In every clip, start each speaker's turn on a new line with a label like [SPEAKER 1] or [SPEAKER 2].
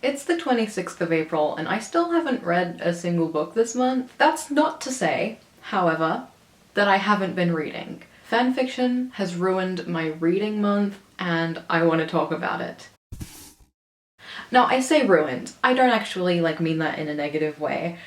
[SPEAKER 1] It's the 26th of April and I still haven't read a single book this month. That's not to say, however, that I haven't been reading. Fanfiction has ruined my reading month and I want to talk about it. Now, I say ruined. I don't actually mean that in a negative way.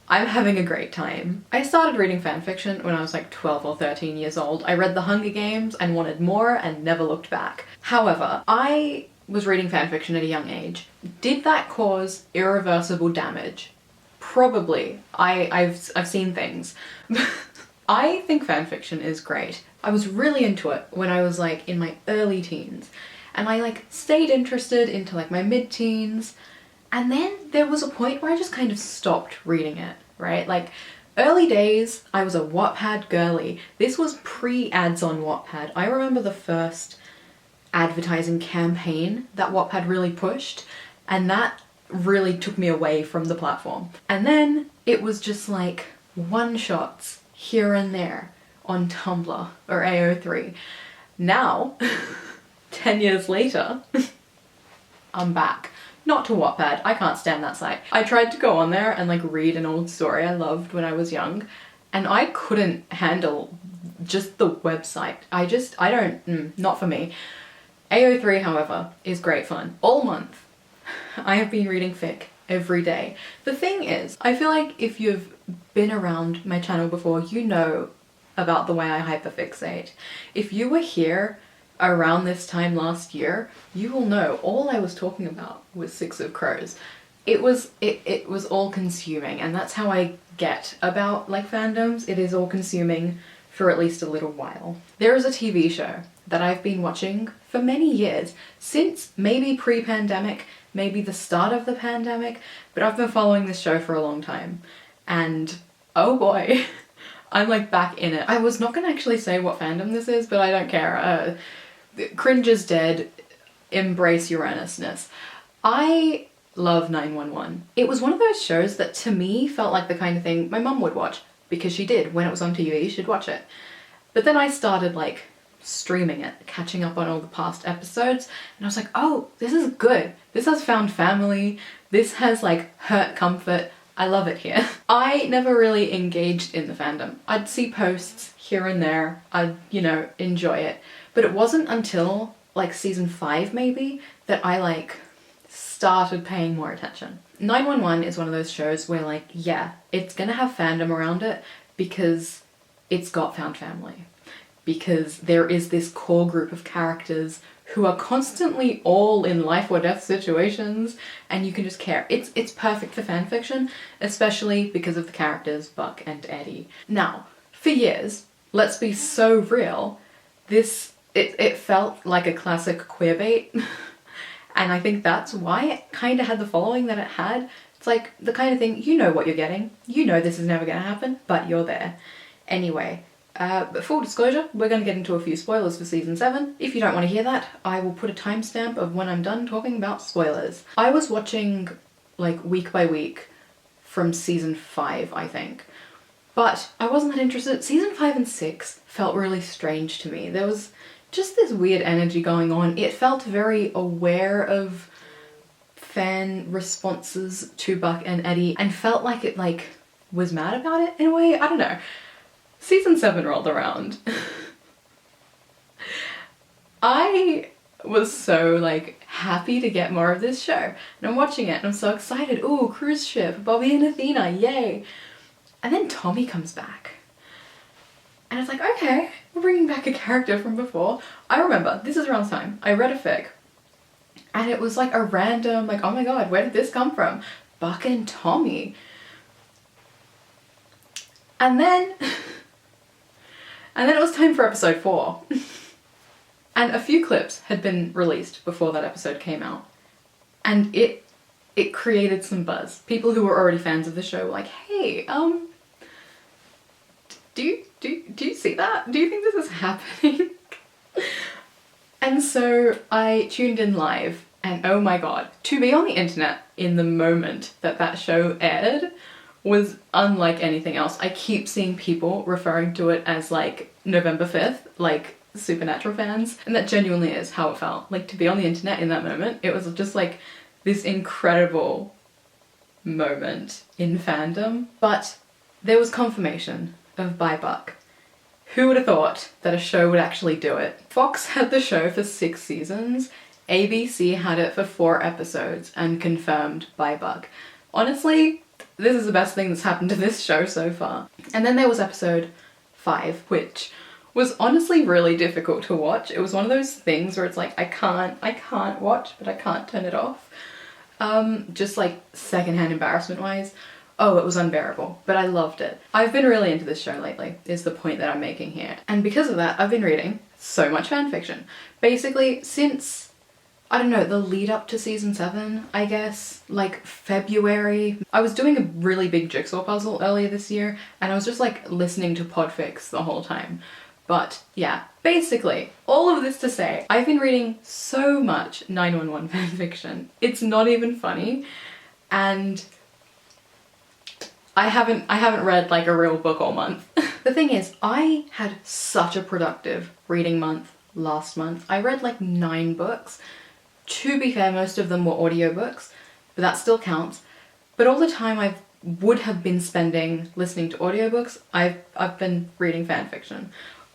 [SPEAKER 1] I'm having a great time. I started reading fanfiction when I was like 12 or 13 years old. I read The Hunger Games and wanted more and never looked back. However, I was reading fanfiction at a young age. Did that cause irreversible damage? Probably. I've seen things. I think fanfiction is great. I was really into it when I was like in my early teens. And I stayed interested into my mid-teens. And then there was a point where I just kind of stopped reading it, right? Early days, I was a Wattpad girly. This was pre-ads on Wattpad. I remember the first advertising campaign that Wattpad really pushed, and that really took me away from the platform. And then it was just one-shots here and there on Tumblr or AO3. Now, 10 years later, I'm back. Not to Wattpad, I can't stand that site. I tried to go on there and read an old story I loved when I was young, and I couldn't handle just the website. Not for me. AO3, however, is great fun. All month, I have been reading fic every day. The thing is, I feel like if you've been around my channel before, you know about the way I hyperfixate. If you were here around this time last year, you will know all I was talking about was Six of Crows. It was all consuming, and that's how I get about fandoms. It is all consuming for at least a little while. There is a TV show that I've been watching for many years, since maybe pre-pandemic, maybe the start of the pandemic, but I've been following this show for a long time, and oh boy, I'm back in it. I was not gonna actually say what fandom this is, but I don't care. Cringe is dead, embrace your earnestness. I love 911. It was one of those shows that to me felt like the kind of thing my mum would watch, because she did. When it was on TV, she'd watch it. But then I started streaming it, catching up on all the past episodes, and I was like, oh, this is good. This has found family. This has hurt comfort. I love it here. I never really engaged in the fandom. I'd see posts here and there. I'd, enjoy it. But it wasn't until season 5 maybe that I started paying more attention. 911 is one of those shows where yeah, it's gonna have fandom around it because it's got found family. Because there is this core group of characters who are constantly all in life or death situations, and you can just care. It's perfect for fanfiction, especially because of the characters Buck and Eddie. Now, for years, let's be so real, it felt like a classic queerbait, and I think that's why it kind of had the following that it had. It's the kind of thing, you know what you're getting, you know this is never gonna happen, but you're there. Anyway, but full disclosure, we're going to get into a few spoilers for season 7. If you don't want to hear that, I will put a timestamp of when I'm done talking about spoilers. I was watching week by week from season 5, I think. But I wasn't that interested. Season 5 and 6 felt really strange to me. There was just this weird energy going on. It felt very aware of fan responses to Buck and Eddie and felt like it was mad about it in a way. I don't know. Season 7 rolled around. I was so happy to get more of this show, and I'm watching it and I'm so excited. Ooh, cruise ship, Bobby and Athena, yay! And then Tommy comes back. And it's okay, we're bringing back a character from before. I remember, this is around the time, I read a fic, and it was a random, oh my god, where did this come from? Buck and Tommy. And then it was time for episode 4. And a few clips had been released before that episode came out. And it created some buzz. People who were already fans of the show were hey, do you see that? Do you think this is happening? And so I tuned in live, and oh my god, to be on the internet in the moment that show aired was unlike anything else. I keep seeing people referring to it as November 5th, Supernatural fans, and that genuinely is how it felt. To be on the internet in that moment, it was just this incredible moment in fandom. But there was confirmation of By Buck. Who would have thought that a show would actually do it? Fox had the show for 6 seasons, ABC had it for 4 episodes and confirmed By Buck. Honestly, this is the best thing that's happened to this show so far. And then there was episode 5, which was honestly really difficult to watch. It was one of those things where it's like, I can't watch, but I can't turn it off. Just like secondhand embarrassment wise. Oh, it was unbearable, but I loved it. I've been really into this show lately, is the point that I'm making here. And because of that, I've been reading so much fanfiction. Basically, since, I don't know, the lead up to season 7, I guess, like February. I was doing a really big jigsaw puzzle earlier this year, and I was just like listening to Podfix the whole time. But yeah, basically, all of this to say, I've been reading so much 911 fanfiction. It's not even funny, and I haven't read like a real book all month. The thing is, I had such a productive reading month last month. I read like 9 books. To be fair, most of them were audiobooks, but that still counts. But all the time I would have been spending listening to audiobooks, I've been reading fanfiction.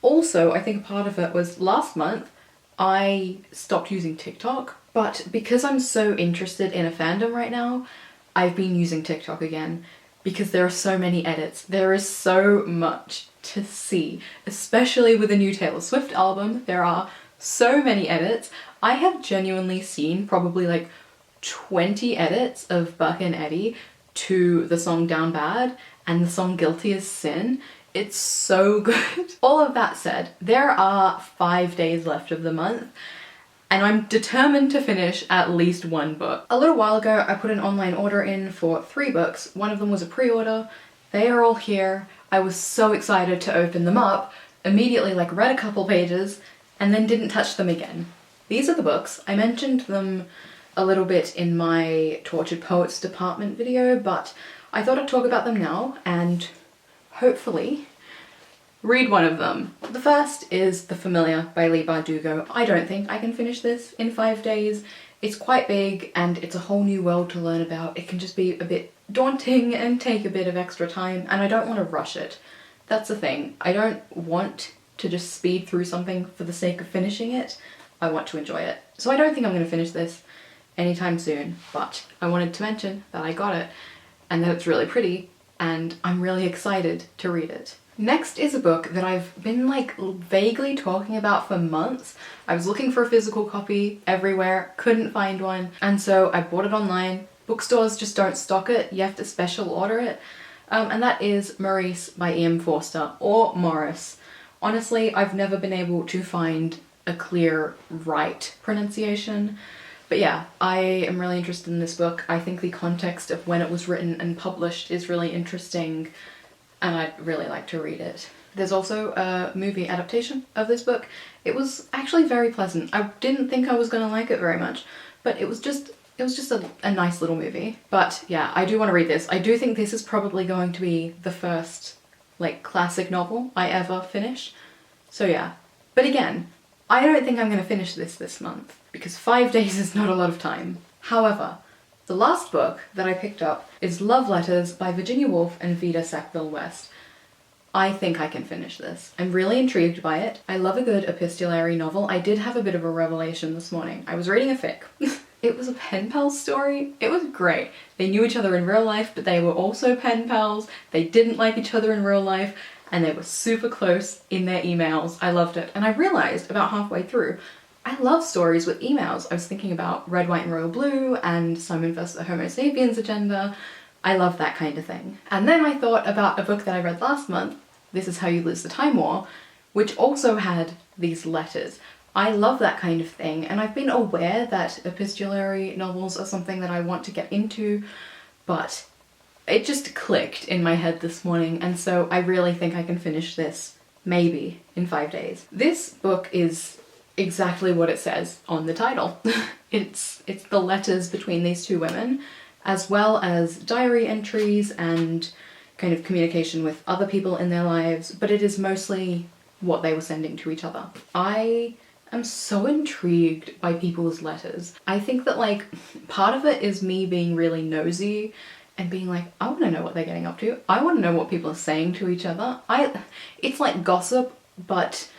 [SPEAKER 1] Also, I think a part of it was last month I stopped using TikTok, but because I'm so interested in a fandom right now, I've been using TikTok again. Because there are so many edits. There is so much to see, especially with the new Taylor Swift album. There are so many edits. I have genuinely seen probably like 20 edits of Buck and Eddie to the song Down Bad and the song Guilty as Sin. It's so good. All of that said, there are 5 days left of the month, and I'm determined to finish at least 1 book. A little while ago, I put an online order in for 3 books. One of them was a pre-order. They are all here. I was so excited to open them up, immediately like read a couple pages, and then didn't touch them again. These are the books. I mentioned them a little bit in my Tortured Poets Department video, but I thought I'd talk about them now and hopefully read one of them. The first is The Familiar by Leigh Bardugo. I don't think I can finish this in 5 days. It's quite big and it's a whole new world to learn about. It can just be a bit daunting and take a bit of extra time, and I don't want to rush it. That's the thing. I don't want to just speed through something for the sake of finishing it. I want to enjoy it. So I don't think I'm going to finish this anytime soon, but I wanted to mention that I got it and that it's really pretty and I'm really excited to read it. Next is a book that I've been like vaguely talking about for months. I was looking for a physical copy everywhere, couldn't find one, and so I bought it online. Bookstores just don't stock it, you have to special order it. And that is Maurice by E.M. Forster, or Morris. Honestly, I've never been able to find a clear right pronunciation. But yeah, I am really interested in this book. I think the context of when it was written and published is really interesting, and I'd really like to read it. There's also a movie adaptation of this book. It was actually very pleasant. I didn't think I was gonna like it very much, but it was just a nice little movie. But yeah, I do want to read this. I do think this is probably going to be the first like classic novel I ever finish. So yeah. But again, I don't think I'm gonna finish this month because 5 days is not a lot of time. However, the last book that I picked up is Love Letters by Virginia Woolf and Vida Sackville-West. I think I can finish this. I'm really intrigued by it. I love a good epistolary novel. I did have a bit of a revelation this morning. I was reading a fic. It was a pen pal story. It was great. They knew each other in real life, but they were also pen pals. They didn't like each other in real life, and they were super close in their emails. I loved it. And I realized about halfway through, I love stories with emails. I was thinking about Red, White and Royal Blue and Simon vs. the Homo Sapiens Agenda. I love that kind of thing. And then I thought about a book that I read last month, This Is How You Lose the Time War, which also had these letters. I love that kind of thing, and I've been aware that epistolary novels are something that I want to get into, but it just clicked in my head this morning, and so I really think I can finish this, maybe, in 5 days. This book is exactly what it says on the title. It's the letters between these two women, as well as diary entries and kind of communication with other people in their lives, but it is mostly what they were sending to each other. I I'm so intrigued by people's letters. I think that like part of it is me being really nosy and being like, I want to know what they're getting up to. I want to know what people are saying to each other. It's like gossip, but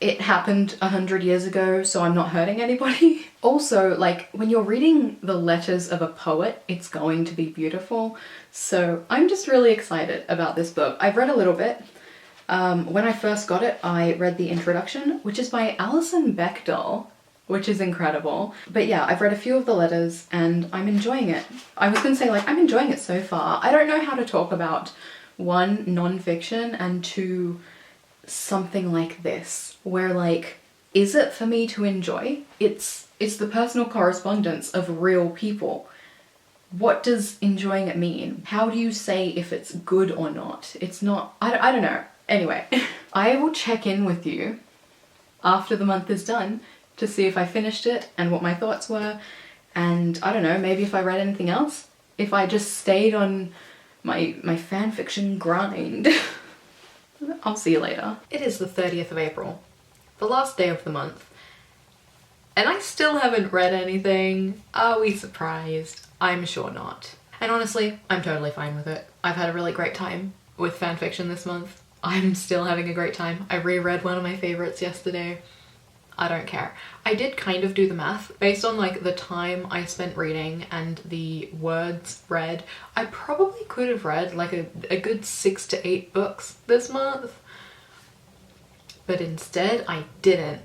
[SPEAKER 1] it happened 100 years ago, so I'm not hurting anybody. Also, like, when you're reading the letters of a poet, it's going to be beautiful. So I'm just really excited about this book. I've read a little bit. When I first got it, I read the introduction, which is by Alison Bechdel, which is incredible. But yeah, I've read a few of the letters and I'm enjoying it. I was gonna say, like, I'm enjoying it so far. I don't know how to talk about, one, non-fiction, and two, something like this, where like, is it for me to enjoy? It's the personal correspondence of real people. What does enjoying it mean? How do you say if it's good or not? It's not, I don't know. Anyway, I will check in with you after the month is done to see if I finished it and what my thoughts were, and I don't know, maybe if I read anything else, if I just stayed on my fanfiction grind. I'll see you later. It is the 30th of April, the last day of the month, and I still haven't read anything. Are we surprised? I'm sure not. And honestly, I'm totally fine with it. I've had a really great time with fanfiction this month. I'm still having a great time. I reread one of my favorites yesterday. I don't care. I did kind of do the math based on like the time I spent reading and the words read. I probably could have read like a good 6 to 8 books this month, but instead I didn't.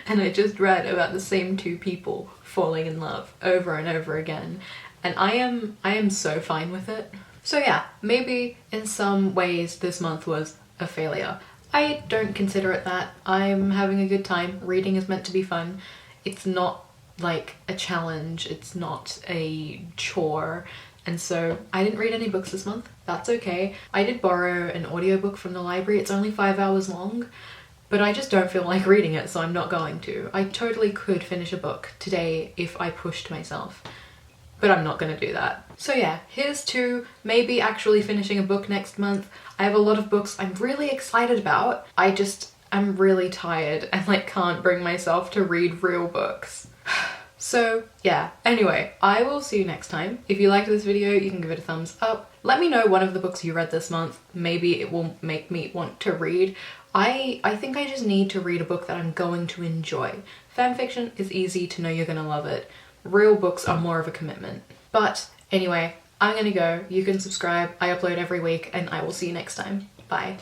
[SPEAKER 1] And I just read about the same 2 people falling in love over and over again, and I am so fine with it. So yeah, maybe in some ways this month was a failure. I don't consider it that. I'm having a good time. Reading is meant to be fun. It's not like a challenge, it's not a chore, and so I didn't read any books this month. That's okay. I did borrow an audiobook from the library. It's only 5 hours long, but I just don't feel like reading it, so I'm not going to. I totally could finish a book today if I pushed myself, but I'm not gonna do that. So yeah, here's to maybe actually finishing a book next month. I have a lot of books I'm really excited about. I'm really tired and like can't bring myself to read real books. So yeah, anyway, I will see you next time. If you liked this video, you can give it a thumbs up. Let me know one of the books you read this month. Maybe it will make me want to read. I think I just need to read a book that I'm going to enjoy. Fanfiction is easy to know you're gonna love it. Real books are more of a commitment. But anyway, I'm gonna go. You can subscribe. I upload every week and I will see you next time. Bye.